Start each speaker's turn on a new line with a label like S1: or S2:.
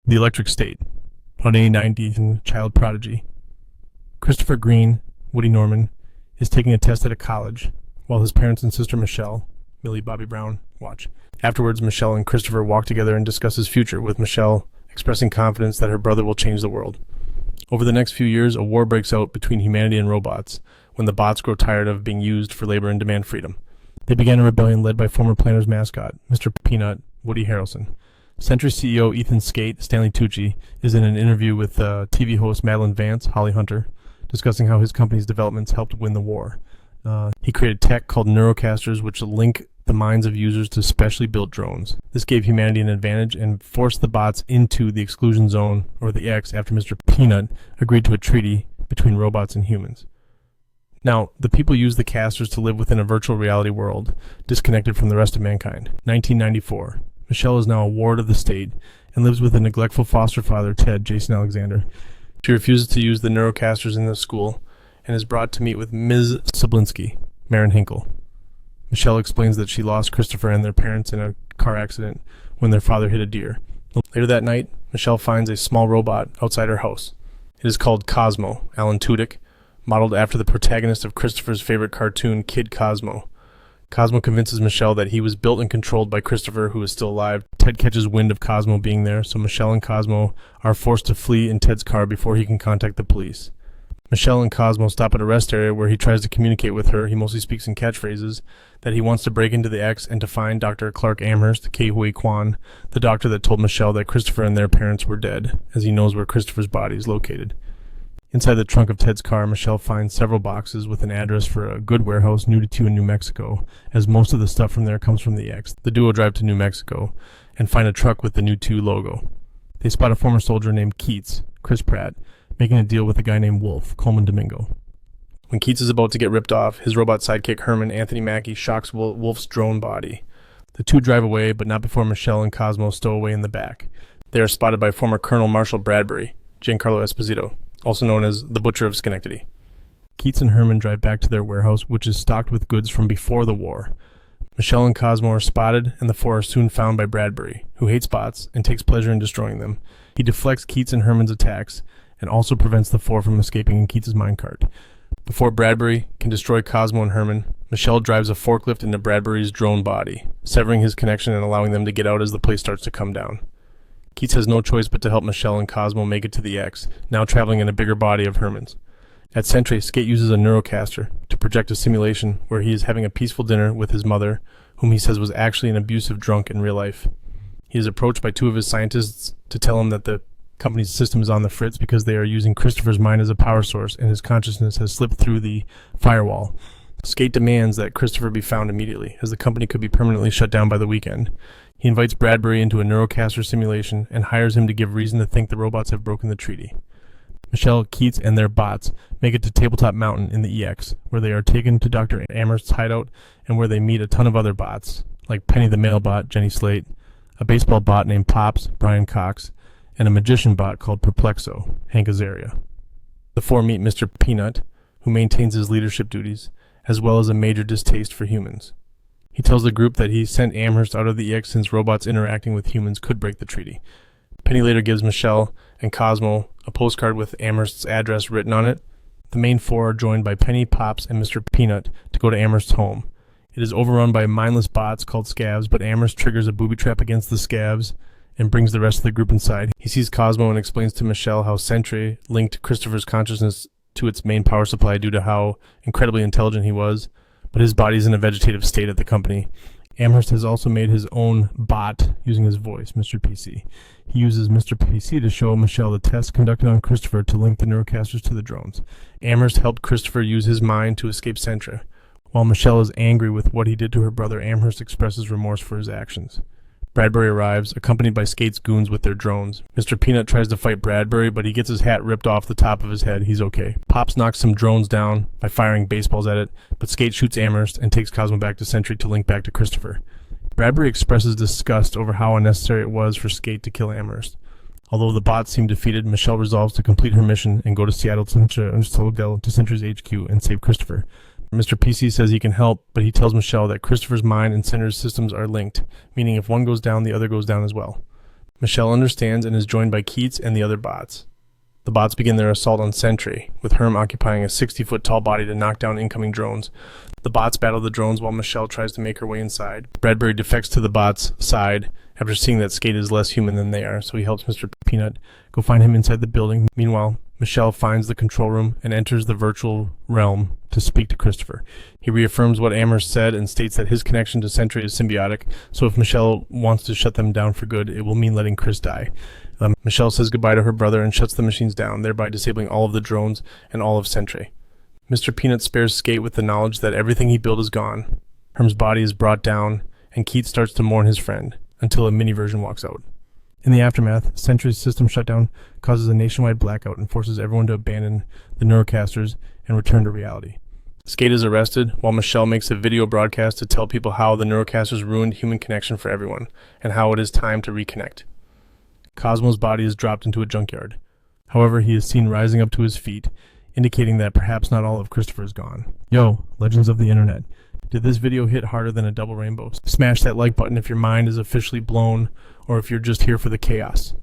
S1: The Electric State, an A90 and child prodigy. Christopher Green, Woody Norman, is taking a test at a college, while his parents and sister Michelle, Millie Bobby Brown, watch. Afterwards, Michelle and Christopher walk together and discuss his future, with Michelle expressing confidence that her brother will change the world. Over the next few years, a war breaks out between humanity and robots, when the bots grow tired of being used for labor and demand freedom. They began a rebellion led by former Planners mascot, Mr. Peanut, Woody Harrelson. Sentry CEO Ethan Skate, Stanley Tucci, is in an interview with TV host Madeline Vance, Holly Hunter, discussing how his company's developments helped win the war. He created tech called neurocasters, which link the minds of users to specially built drones. This gave humanity an advantage and forced the bots into the exclusion zone, or the X, after Mr. Peanut agreed to a treaty between robots and humans. Now, the people use the casters to live within a virtual reality world, disconnected from the rest of mankind. 1994. Michelle is now a ward of the state and lives with a neglectful foster father, Ted, Jason Alexander. She refuses to use the neurocasters in the school and is brought to meet with Ms. Soblinsky, Maren Hinkle. Michelle explains that she lost Christopher and their parents in a car accident when their father hit a deer. Later that night, Michelle finds a small robot outside her house. It is called Cosmo, Alan Tudyk, modeled after the protagonist of Christopher's favorite cartoon, Kid Cosmo. Cosmo convinces Michelle that he was built and controlled by Christopher, who is still alive. Ted catches wind of Cosmo being there, so Michelle and Cosmo are forced to flee in Ted's car before he can contact the police. Michelle and Cosmo stop at a rest area where he tries to communicate with her. He mostly speaks in catchphrases that he wants to break into the X and to find Dr. Clark Amherst, Ke Huy Quan, the doctor that told Michelle that Christopher and their parents were dead, as he knows where Christopher's body is located. Inside the trunk of Ted's car, Michelle finds several boxes with an address for a good warehouse new to in New Mexico, as most of the stuff from there comes from the X. The duo drive to New Mexico and find a truck with the New 2 logo. They spot a former soldier named Keats, Chris Pratt, making a deal with a guy named Wolf, Coleman Domingo. When Keats is about to get ripped off, his robot sidekick Herman Anthony Mackie shocks Wolf's drone body. The two drive away, but not before Michelle and Cosmo stow away in the back. They are spotted by former Colonel Marshall Bradbury, Giancarlo Esposito, also known as the Butcher of Schenectady. Keats and Herman drive back to their warehouse, which is stocked with goods from before the war. Michelle and Cosmo are spotted, and the four are soon found by Bradbury, who hates bots and takes pleasure in destroying them. He deflects Keats and Herman's attacks, and also prevents the four from escaping in Keats' minecart. Before Bradbury can destroy Cosmo and Herman, Michelle drives a forklift into Bradbury's drone body, severing his connection and allowing them to get out as the place starts to come down. Keats has no choice but to help Michelle and Cosmo make it to the X, now traveling in a bigger body of Herman's. At Sentry, Skate uses a neurocaster to project a simulation where he is having a peaceful dinner with his mother, whom he says was actually an abusive drunk in real life. He is approached by two of his scientists to tell him that the company's system is on the fritz because they are using Christopher's mind as a power source and his consciousness has slipped through the firewall. Skate demands that Christopher be found immediately, as the company could be permanently shut down by the weekend. He invites Bradbury into a neurocaster simulation and hires him to give reason to think the robots have broken the treaty. Michelle, Keats, and their bots make it to Tabletop Mountain in the EX, where they are taken to Dr. Amherst's hideout and where they meet a ton of other bots, like Penny the Mail Bot, Jenny Slate, a baseball bot named Pops, Brian Cox, and a magician bot called Perplexo, Hank Azaria. The four meet Mr. Peanut, who maintains his leadership duties, as well as a major distaste for humans. He tells the group that he sent Amherst out of the EX since robots interacting with humans could break the treaty. Penny later gives Michelle and Cosmo a postcard with Amherst's address written on it. The main four are joined by Penny, Pops, and Mr. Peanut to go to Amherst's home. It is overrun by mindless bots called scavs, but Amherst triggers a booby trap against the scavs and brings the rest of the group inside. He sees Cosmo and explains to Michelle how Sentry linked Christopher's consciousness to its main power supply due to how incredibly intelligent he was, but his body is in a vegetative state at the company. Amherst has also made his own bot using his voice, Mr. PC. He uses Mr. PC to show Michelle the test conducted on Christopher to link the neurocasters to the drones. Amherst helped Christopher use his mind to escape Sentry. While Michelle is angry with what he did to her brother, Amherst expresses remorse for his actions. Bradbury arrives, accompanied by Skate's goons with their drones. Mr. Peanut tries to fight Bradbury, but he gets his hat ripped off the top of his head. He's okay. Pops knocks some drones down by firing baseballs at it, but Skate shoots Amherst and takes Cosmo back to Sentry to link back to Christopher. Bradbury expresses disgust over how unnecessary it was for Skate to kill Amherst. Although the bots seem defeated, Michelle resolves to complete her mission and go to Seattle to Sentry's HQ and save Christopher. Mr. PC says he can help, but he tells Michelle that Christopher's mind and Sentry's systems are linked, meaning if one goes down, the other goes down as well. Michelle understands and is joined by Keats and the other bots. The bots begin their assault on Sentry, with Herm occupying a 60-foot tall body to knock down incoming drones. The bots battle the drones while Michelle tries to make her way inside. Bradbury defects to the bots' side after seeing that Skate is less human than they are, so he helps Mr. Peanut go find him inside the building. Meanwhile, Michelle finds the control room and enters the virtual realm to speak to Christopher. He reaffirms what Amherst said and states that his connection to Sentry is symbiotic, so if Michelle wants to shut them down for good, it will mean letting Chris die. Michelle says goodbye to her brother and shuts the machines down, thereby disabling all of the drones and all of Sentry. Mr. Peanut spares Skate with the knowledge that everything he built is gone. Herm's body is brought down, and Keith starts to mourn his friend, until a mini version walks out. In the aftermath, Sentry's system shutdown causes a nationwide blackout and forces everyone to abandon the Neurocasters and return to reality. Skate is arrested, while Michelle makes a video broadcast to tell people how the Neurocasters ruined human connection for everyone, and how it is time to reconnect. Cosmo's body is dropped into a junkyard. However, he is seen rising up to his feet, indicating that perhaps not all of Christopher is gone. Yo, legends of the internet. Did this video hit harder than a double rainbow? Smash that like button if your mind is officially blown, or if you're just here for the chaos.